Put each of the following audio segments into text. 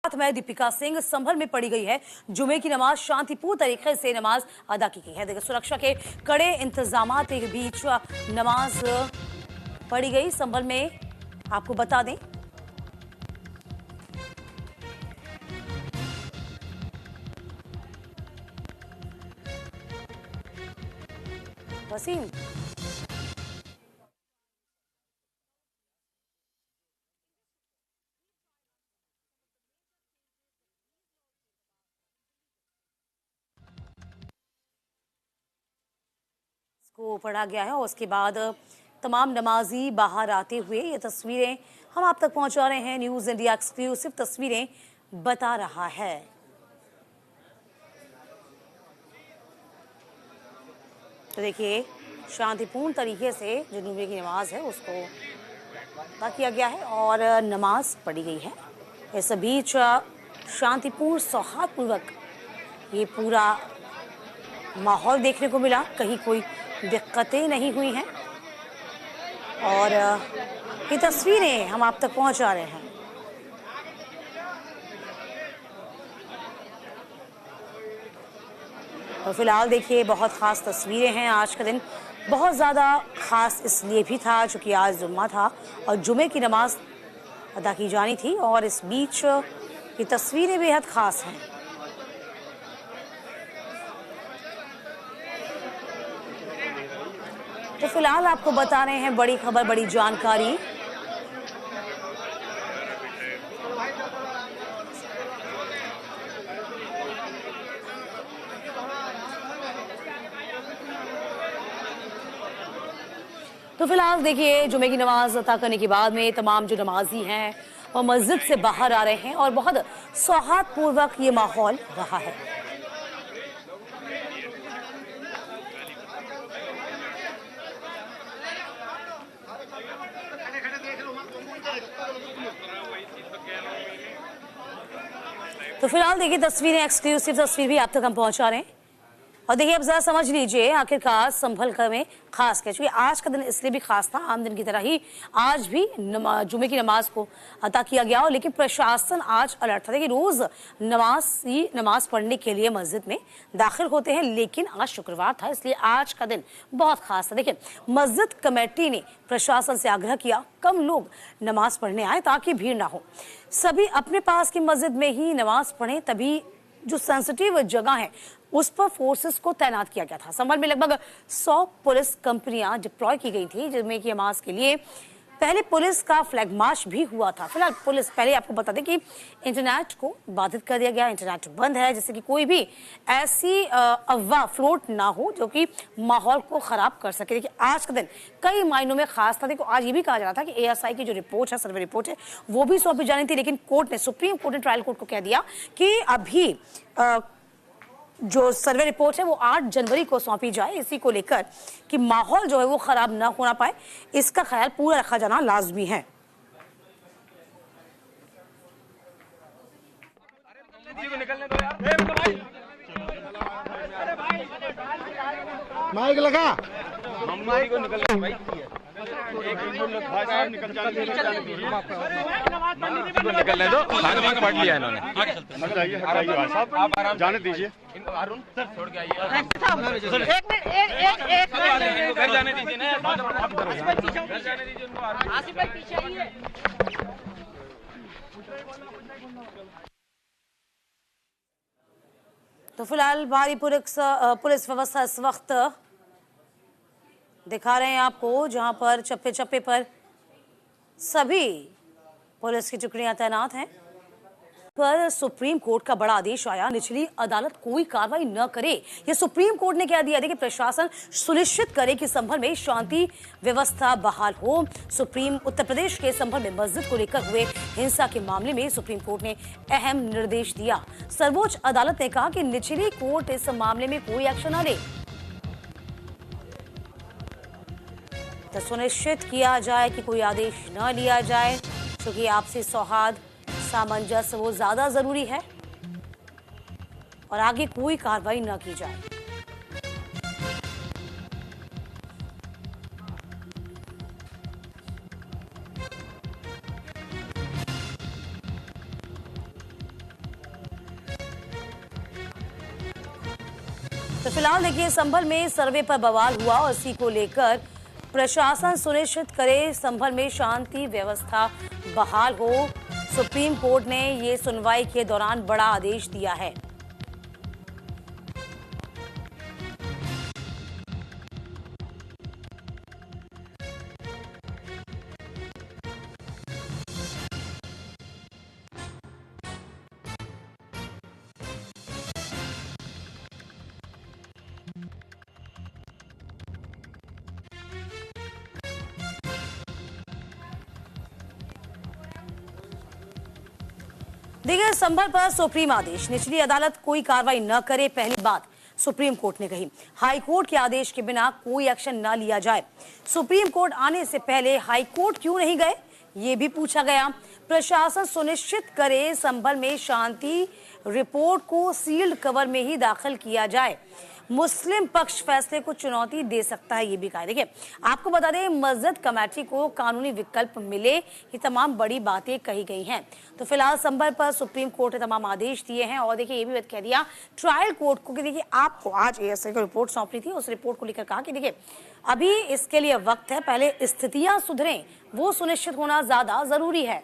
साथ में दीपिका सिंह संभल में पढ़ी गई है। जुमे की नमाज शांतिपूर्ण तरीके से नमाज अदा की गई है। देखिए, सुरक्षा के कड़े इंतजाम के बीच नमाज पढ़ी गई संभल में। आपको बता दें, वसीम को पढ़ा गया है और उसके बाद तमाम नमाजी बाहर आते हुए ये तस्वीरें हम आप तक पहुंचा रहे हैं। न्यूज़ इंडिया एक्सक्लूसिव तस्वीरें बता रहा है। तो देखिए, शांतिपूर्ण तरीके से जो जुमे की नमाज है उसको अदा किया गया है और नमाज पढ़ी गई है। इस बीच शांतिपूर्ण सौहार्दपूर्वक ये पूरा माहौल देखने को मिला, कहीं कोई दिक्कतें नहीं हुई हैं और ये तस्वीरें हम आप तक पहुंचा रहे हैं। और फिलहाल देखिए, बहुत ख़ास तस्वीरें हैं। आज का दिन बहुत ज़्यादा ख़ास इसलिए भी था चूँकि आज जुम्मा था और जुमे की नमाज अदा की जानी थी और इस बीच ये तस्वीरें बेहद ख़ास हैं। तो फिलहाल आपको बता रहे हैं बड़ी खबर, बड़ी जानकारी। तो फिलहाल देखिए, जुमे की नमाज अता करने के बाद में तमाम जो नमाजी हैं वो मस्जिद से बाहर आ रहे हैं और बहुत सौहार्दपूर्वक ये माहौल रहा है। तो फिलहाल देखिए, तस्वीरें एक्सक्लूसिव तस्वीर भी आप तक हम पहुंचा रहे हैं और देखिए, अब जरा समझ लीजिए आखिरकार संभल कर में खास क्या, क्योंकि आज का दिन इसलिए भी खास था, आम दिन की तरह ही आज भी जुमे की नमाज को अता किया गया और लेकिन प्रशासन आज अलर्ट था। देखिए, रोज नमाज पढ़ने के लिए मस्जिद में दाखिल होते हैं, लेकिन आज शुक्रवार था इसलिए आज का दिन बहुत खास था। देखिए, मस्जिद कमेटी ने प्रशासन से आग्रह किया कम लोग नमाज पढ़ने आए ताकि भीड़ ना हो, सभी अपने पास की मस्जिद में ही नमाज पढ़ें। तभी जो सेंसिटिव जगह है उस पर फोर्सेस को तैनात किया गया था। संभल में लगभग 100 पुलिस कंपनियां डिप्लॉय की गई थी, जिसमें कि नमाज के लिए पहले पुलिस का फ्लैग मार्च भी हुआ था। फिलहाल पुलिस, पहले आपको बता दें कि इंटरनेट को बाधित कर दिया गया, इंटरनेट बंद है जिससे कि कोई भी ऐसी अफवाह फ्लोट ना हो जो कि माहौल को खराब कर सके। देखिए, आज का दिन कई मायनों में खास था। देखो, आज ये भी कहा जा रहा था कि ASI की जो रिपोर्ट है, सर्वे रिपोर्ट है, वो भी सौंपी जानी थी, लेकिन कोर्ट ने, सुप्रीम कोर्ट ने ट्रायल कोर्ट को कह दिया कि अभी जो सर्वे रिपोर्ट है वो 8 जनवरी को सौंपी जाए। इसी को लेकर कि माहौल जो है वो खराब ना होना पाए, इसका ख्याल पूरा रखा जाना लाजमी है। माइक लगा, माइक को निकलने भाई, निकलने दो, खाना बांट लिया इन्होंने। हटाइए हटाइए भाई साहब, आप आराम जाने दीजिए। अरुण सर छोड़ के आइए। एक मिनट घर जाने दीजिए ना, घर जाने दीजिए उनको। आसिफ भाई पीछे आइए। तो फिलहाल भारी पुलिस व्यवस्था इस वक्त दिखा रहे हैं आपको, जहां पर चप्पे चप्पे पर सभी पुलिस की टुकड़ियां तैनात हैं। पर सुप्रीम कोर्ट का बड़ा आदेश आया, निचली अदालत कोई कार्रवाई न करे, ये सुप्रीम कोर्ट ने कह दिया। देखिए, प्रशासन सुनिश्चित करे कि संभल में शांति व्यवस्था बहाल हो। उत्तर प्रदेश के संभल में मस्जिद को लेकर हुए हिंसा के मामले में सुप्रीम कोर्ट ने अहम निर्देश दिया। सर्वोच्च अदालत ने कहा कि निचली कोर्ट इस मामले में कोई एक्शन न ले, तो सुनिश्चित किया जाए कि कोई आदेश न लिया जाए, क्योंकि आपसी सौहार्द, सामंजस्य वो ज्यादा जरूरी है और आगे कोई कार्रवाई न की जाए। तो फिलहाल देखिए संभल में सर्वे पर बवाल हुआ और इसी को लेकर प्रशासन सुनिश्चित करे संभल में शांति व्यवस्था बहाल हो। सुप्रीम कोर्ट ने ये सुनवाई के दौरान बड़ा आदेश दिया है। देखिए संभल पर सुप्रीम आदेश, निचली अदालत कोई कार्रवाई न करे, पहली बात सुप्रीम कोर्ट ने कही। हाई कोर्ट के आदेश के बिना कोई एक्शन न लिया जाए। सुप्रीम कोर्ट आने से पहले हाई कोर्ट क्यों नहीं गए, ये भी पूछा गया। प्रशासन सुनिश्चित करे संभल में शांति, रिपोर्ट को सील्ड कवर में ही दाखिल किया जाए। मुस्लिम पक्ष फैसले को चुनौती दे सकता है, ये भी कहा। देखिए आपको बता दें मस्जिद कमेटी को कानूनी विकल्प मिले, ये तमाम बड़ी बातें कही गई हैं। तो फिलहाल संभल पर सुप्रीम कोर्ट ने तमाम आदेश दिए हैं और देखिए ये भी कह दिया ट्रायल कोर्ट को कि देखिए आपको आज एएसआई को रिपोर्ट सौंपनी थी, उस रिपोर्ट को लेकर कहा कि देखिए अभी इसके लिए वक्त है, पहले स्थितियां सुधरें वो सुनिश्चित होना ज्यादा जरूरी है।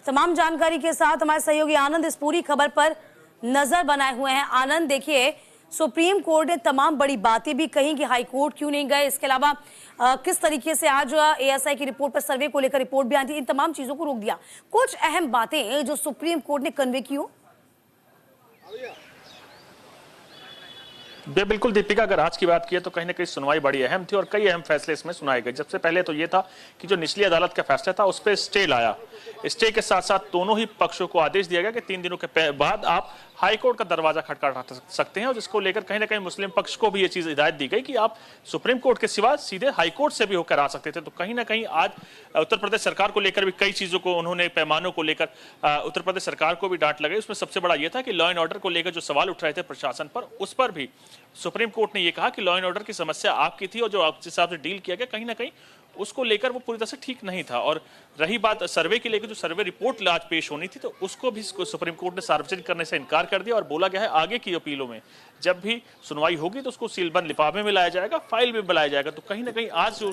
तमाम जानकारी के साथ हमारे सहयोगी आनंद इस पूरी खबर पर नजर बनाए हुए हैं। आनंद देखिए सुप्रीम कोर्ट ने तमाम बड़ी बातें भी कही कि हाई कोर्ट क्यों नहीं गए, इसके अलावा किस तरीके से आज एएसआई की रिपोर्ट पर सर्वे को लेकर रिपोर्ट भी आई थी, इन तमाम चीजों को रोक दिया। कुछ अहम बातें जो सुप्रीम कोर्ट ने कन्वे की हो। बिल्कुल दीपिका, अगर आज की बात की तो कहीं ना कहीं सुनवाई बड़ी अहम थी और कई अहम फैसले इसमें सुनाए गए। सबसे पहले तो ये था कि जो निचली अदालत का फैसला था उस पर स्टे लाया। स्टे के साथ साथ दोनों ही पक्षों को आदेश दिया गया कि 3 दिनों के बाद आप हाई कोर्ट का दरवाजा खटखटा सकते हैं और जिसको लेकर कहीं ना कहीं मुस्लिम पक्ष को भी ये चीज हिदायत दी गई कि आप सुप्रीम कोर्ट के सिवा सीधे हाई कोर्ट से भी होकर आ सकते थे। तो कहीं ना कहीं आज उत्तर प्रदेश सरकार को लेकर भी कई चीजों को उन्होंने, पैमानों को लेकर उत्तर प्रदेश सरकार को भी डांट लगाई। उसमें सबसे बड़ा यह था कि लॉ एंड ऑर्डर को लेकर जो सवाल उठ रहे थे प्रशासन पर, उस पर भी सुप्रीम कोर्ट ने यह कहा कि लॉ एंड ऑर्डर की समस्या आपकी थी और जो जिस हिसाब से डील किया गया कहीं ना कहीं उसको लेकर वो पूरी तरह से ठीक नहीं था। और रही बात सर्वे की लेकर, जो सर्वे रिपोर्ट आज पेश होनी थी तो उसको भी सुप्रीम कोर्ट ने सार्वजनिक करने से इनकार कर दिया और बोला गया है आगे की अपीलों में जब भी सुनवाई होगी तो उसको सीलबंद लिफाफे में लाया जाएगा, फाइल में लाया जाएगा। तो कहीं ना कहीं आज जो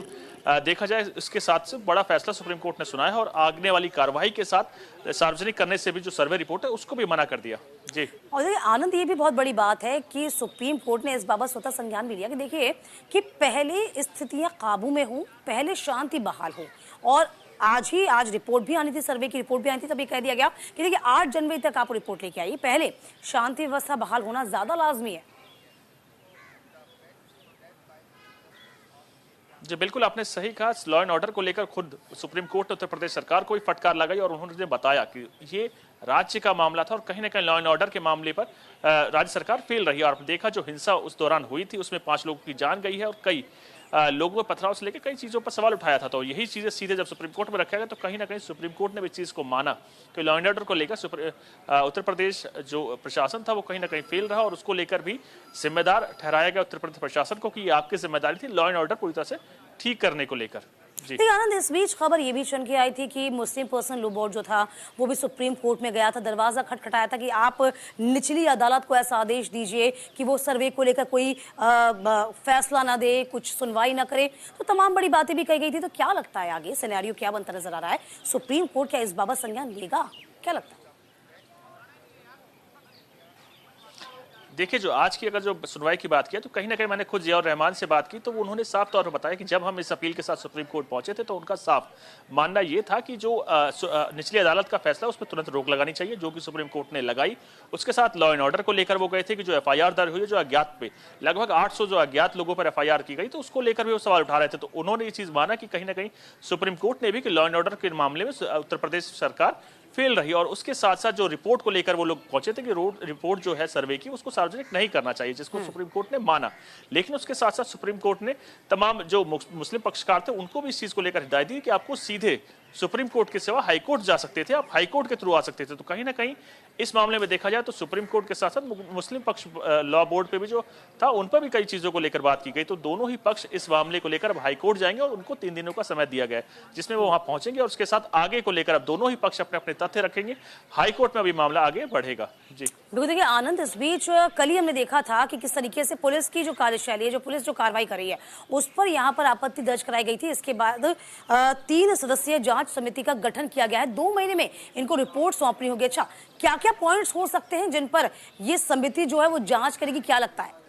देखा जाए इसके साथ से बड़ा फैसला सुप्रीम कोर्ट ने सुनाया है और आगे वाली कार्रवाई के साथ सार्वजनिक करने से भी जो सर्वे रिपोर्ट है उसको भी मना कर दिया। जी और आनंद, ये भी बहुत बड़ी बात है कि सुप्रीम कोर्ट ने इस बाबत स्वतः संज्ञान भी लिया कि देखिए कि पहले स्थितियां काबू में हो, पहले शांति बहाल हो। और आज रिपोर्ट भी आनी थी, सर्वे की रिपोर्ट भी आनी थी, तभी कह दिया गया कि देखिए 8 जनवरी तक आप रिपोर्ट लेके आइए, पहले शांति व्यवस्था बहाल होना ज्यादा लाजमी है। जी बिल्कुल, आपने सही कहा। लॉ एंड ऑर्डर को लेकर खुद सुप्रीम कोर्ट ने उत्तर प्रदेश सरकार को ही फटकार लगाई और उन्होंने बताया कि ये राज्य का मामला था और कहीं ना कहीं लॉ एंड ऑर्डर के मामले पर राज्य सरकार फेल रही है। और देखा जो हिंसा उस दौरान हुई थी उसमें 5 लोगों की जान गई है और कई लोगों में पथराव से लेकर कई चीजों पर सवाल उठाया था। तो यही चीजें सीधे जब सुप्रीम कोर्ट में रखा गया तो कहीं ना कहीं सुप्रीम कोर्ट ने भी इस चीज को माना कि लॉ एंड ऑर्डर को लेकर उत्तर प्रदेश जो प्रशासन था वो कहीं ना कहीं फेल रहा और उसको लेकर भी जिम्मेदार ठहराया गया उत्तर प्रदेश प्रशासन को कि ये आपकी जिम्मेदारी थी लॉ एंड ऑर्डर पूरी तरह से ठीक करने को लेकर। आनंद, इस बीच खबर ये भी चल के आई थी कि मुस्लिम पर्सनल लॉ बोर्ड जो था वो भी सुप्रीम कोर्ट में गया था, दरवाजा खटखटाया था कि आप निचली अदालत को ऐसा आदेश दीजिए कि वो सर्वे को लेकर कोई फैसला ना दे, कुछ सुनवाई ना करे। तो तमाम बड़ी बातें भी कही गई थी। तो क्या लगता है आगे सिनेरियो क्या बनता नजर आ रहा है? सुप्रीम कोर्ट क्या इस बाबत संज्ञान लेगा, क्या लगता है? देखिए जो आज की अगर जो सुनवाई की बात किया तो कहीं ना कहीं मैंने खुद जियाउर रहमान से बात की तो उन्होंने साफ तौर पर बताया कि जब हम इस अपील के साथ सुप्रीम कोर्ट पहुंचे थे तो उनका साफ मानना यह था कि जो निचली अदालत का फैसला उस पर तुरंत रोक लगानी चाहिए, जो कि सुप्रीम कोर्ट ने लगाई। उसके साथ लॉ एंड ऑर्डर को लेकर वो गए थे कि जो एफआईआर दर्ज हुई है जो अज्ञात पे लगभग 800 जो अज्ञात लोगों पर एफआईआर की गई तो उसको लेकर भी वो सवाल उठा रहे थे। तो उन्होंने ये चीज माना कि कहीं ना कहीं सुप्रीम कोर्ट ने भी कि लॉ एंड ऑर्डर के मामले में उत्तर प्रदेश सरकार फेल रही। और उसके साथ साथ जो रिपोर्ट को लेकर वो लोग पहुंचे थे कि रिपोर्ट जो है सर्वे की उसको सार्वजनिक नहीं करना चाहिए, जिसको सुप्रीम कोर्ट ने माना। लेकिन उसके साथ साथ सुप्रीम कोर्ट ने तमाम जो मुस्लिम पक्षकार थे उनको भी इस चीज को लेकर हिदायत दी कि आपको सीधे सुप्रीम कोर्ट के सिवा हाई कोर्ट जा सकते थे, आप हाई कोर्ट के थ्रू आ सकते थे। तो कहीं ना कहीं इस मामले में देखा जाए तो सुप्रीम कोर्ट के साथ साथ मुस्लिम पक्ष लॉ बोर्ड पे भी जो था उन पर भी कई चीजों को लेकर बात की गई। तो दोनों ही पक्ष इस मामले को लेकर अब हाई कोर्ट जाएंगे और उनको 3 दिनों का समय दिया गया है जिसमें वो वहां पहुंचेंगे और उसके साथ आगे को लेकर अब दोनों ही पक्ष अपने अपने तथ्य रखेंगे। हाई कोर्ट में अभी मामला आगे बढ़ेगा। जी बिल्कुल, देखिए आनंद, इस बीच कल ही हमने देखा था कि किस तरीके से पुलिस की जो कार्यशैली है, जो पुलिस जो कार्रवाई कर रही है, उस पर यहाँ पर आपत्ति दर्ज कराई गई थी। इसके बाद 3 सदस्यीय जांच समिति का गठन किया गया है। 2 महीने में इनको रिपोर्ट सौंपनी होगी। अच्छा, क्या क्या पॉइंट्स हो सकते हैं जिन पर ये समिति जो है वो जांच करेगी, क्या लगता है?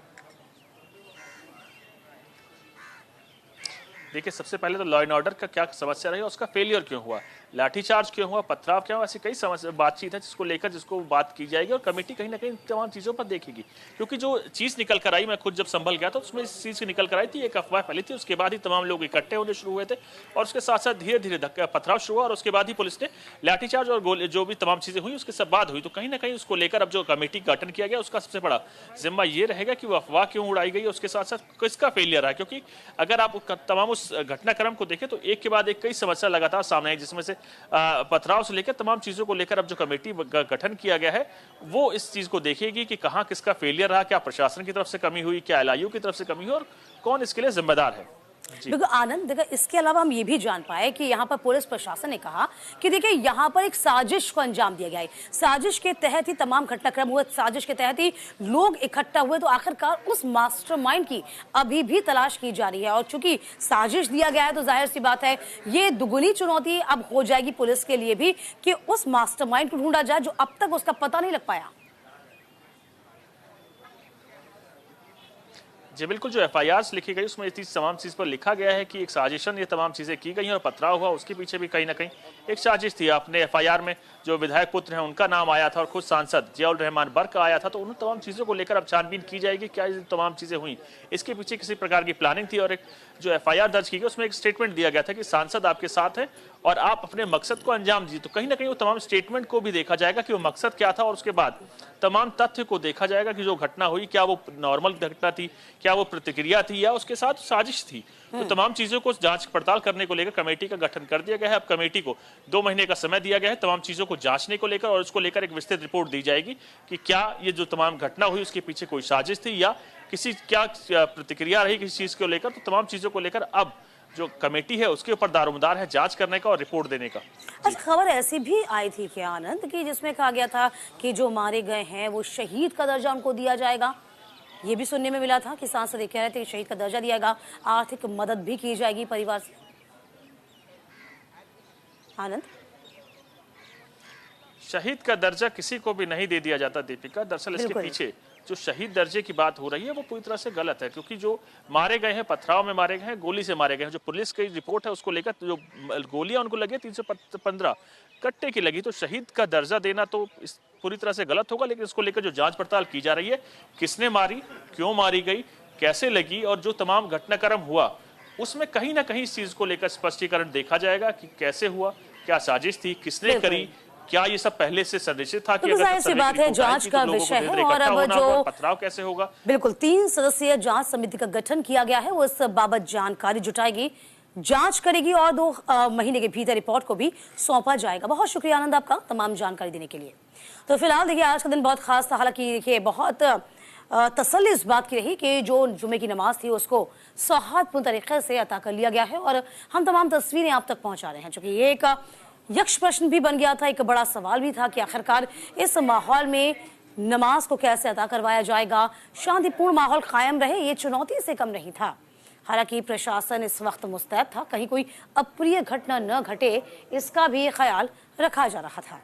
देखिए, सबसे पहले तो लॉ एंड ऑर्डर का क्या समस्या रही, उसका फेलियर क्यों हुआ, लाठीचार्ज क्यों हुआ, पथराव क्या हुआ, ऐसी कई समस्या बातचीत है जिसको बात की जाएगी और कमेटी कहीं ना कहीं तमाम चीज़ों पर देखेगी। क्योंकि जो चीज़ निकल कर आई, मैं खुद जब संभल गया था उसमें इस चीज़ की निकल कर आई थी, एक अफवाह फैली थी, उसके बाद ही तमाम लोग इकट्ठे होने शुरू हुए थे और उसके साथ साथ धीरे धीरे पथराव शुरू हुआ और उसके बाद ही पुलिस ने लाठीचार्ज और गोली जो भी तमाम चीज़ें हुई उसके सब बाद हुई। तो कहीं ना कहीं उसको लेकर अब जो कमेटी का गठन किया गया उसका सबसे बड़ा जिम्मा ये रहेगा कि वो अफवाह क्यों उड़ाई गई, उसके साथ साथ किसका फेलियर रहा। क्योंकि अगर आप तमाम उस घटनाक्रम को देखें तो एक के बाद एक कई समस्या लगातार सामने आई, जिसमें से पथराव से लेकर तमाम चीजों को लेकर अब जो कमेटी का गठन किया गया है वो इस चीज को देखेगी कि कहां किसका फेलियर रहा, क्या प्रशासन की तरफ से कमी हुई, क्या एलआईयू की तरफ से कमी हुई और कौन इसके लिए जिम्मेदार है। बिल्कुल आनंद, देखिए इसके अलावा हम ये भी जान पाए कि यहाँ पर पुलिस प्रशासन ने कहा कि देखिए यहाँ पर एक साजिश को अंजाम दिया गया है। साजिश के तहत ही तमाम घटनाक्रम हुए, साजिश के तहत ही लोग इकट्ठा हुए। तो आखिरकार उस मास्टरमाइंड की अभी भी तलाश की जा रही है और चूंकि साजिश दिया गया है तो जाहिर सी बात है ये दुगुनी चुनौती अब हो जाएगी पुलिस के लिए भी कि उस मास्टरमाइंड को ढूंढा जाए जो अब तक उसका पता नहीं लग पाया। जी बिल्कुल, जो एफआईआर लिखी गई उसमें इस तमाम चीज़ पर लिखा गया है कि एक साजिशन ये तमाम चीज़ें की गई और पथराव हुआ, उसके पीछे भी कहीं ना कहीं एक साजिश थी। अपने एफआईआर में जो विधायक पुत्र हैं उनका नाम आया था और खुद सांसद जियाउल रहमान बर्क का आया था। तो उन तमाम चीज़ों को लेकर अब छानबीन की जाएगी, क्या ये तमाम चीज़ें हुई, इसके पीछे किसी प्रकार की प्लानिंग थी। और एक जो एफआईआर दर्ज की गई उसमें एक स्टेटमेंट दिया गया था कि सांसद आपके साथ हैं और आप अपने मकसद को अंजाम दीजिए। तो कहीं ना कहीं वो तमाम स्टेटमेंट को भी देखा जाएगा कि वो मकसद क्या था और उसके बाद तमाम तथ्य को देखा जाएगा कि जो घटना हुई क्या वो नॉर्मल घटना थी, क्या वो प्रतिक्रिया थी या उसके साथ साजिश थी। तो तमाम चीजों को जांच पड़ताल करने को लेकर कमेटी का गठन कर दिया गया है। अब कमेटी को 2 महीने का समय दिया गया है तमाम चीजों को जांचने को लेकर और उसको लेकर एक विस्तृत रिपोर्ट दी जाएगी कि क्या ये जो तमाम घटना हुई उसके पीछे कोई साजिश थी या किसी क्या प्रतिक्रिया रही किसी चीज को लेकर। तो तमाम चीजों को लेकर अब जो कमेटी है उसके ऊपर दारोमदार है जांच करने का और रिपोर्ट देने का। अच्छा, खबर ऐसी भी आई थी क्या आनंद कि जिसमें कहा गया था कि जो मारे गए हैं वो शहीद का दर्जा उनको दिया जाएगा? ये भी सुनने में मिला था कि सांसद कह रहे थे कि शहीद का दर्जा दिया जाएगा, आर्थिक मदद भी की जाएगी परिवार से। आनंद, शहीद का दर्जा किसी को भी नहीं दे दिया जाता दीपिका। दरअसल इसके पीछे जो शहीद दर्जे की बात हो रही है वो पूरी तरह से गलत है, क्योंकि जो मारे गए हैं पथराव में मारे गए हैं, गोली से मारे गए हैं। जो पुलिस की रिपोर्ट है उसको लेकर जो गोलियां उनको लगी 315 कट्टे की लगी, तो शहीद का दर्जा देना तो इस पूरी तरह से गलत होगा। लेकिन इसको लेकर जो जांच पड़ताल की जा रही है, किसने मारी, क्यों मारी गई, कैसे लगी और जो तमाम घटनाक्रम हुआ उसमें कहीं ना कहीं इस चीज को लेकर स्पष्टीकरण देखा जाएगा कि कैसे हुआ, क्या साजिश थी, किसने करी, क्या ये सब पहले से संरचित था कि तो जाहिर सी बात है जांच का विषय है। और अब जो पथराव कैसे होगा, बिल्कुल 3 सदस्यीय जांच समिति का गठन किया गया है, वो इस बाबत जानकारी जुटाएगी, जांच करेगी और 2 महीने के भीतर रिपोर्ट को भी सौंपा जाएगा। बहुत शुक्रिया आनंद आपका तमाम जानकारी देने के लिए। तो फिलहाल देखिए आज का दिन बहुत खास था। हालांकि देखिए बहुत तसल्ली इस बात की रही कि जो जुमे की नमाज थी उसको सौहार्दपूर्ण तरीके से अता कर लिया गया है और हम तमाम तस्वीरें आप तक पहुंचा रहे हैं। चूंकि ये एक यक्ष प्रश्न भी बन गया था, एक बड़ा सवाल भी था कि आखिरकार इस माहौल में नमाज को कैसे अदा करवाया जाएगा, शांतिपूर्ण माहौल कायम रहे, ये चुनौती से कम नहीं था। हालांकि प्रशासन इस वक्त मुस्तैद था, कहीं कोई अप्रिय घटना न घटे इसका भी ख्याल रखा जा रहा था।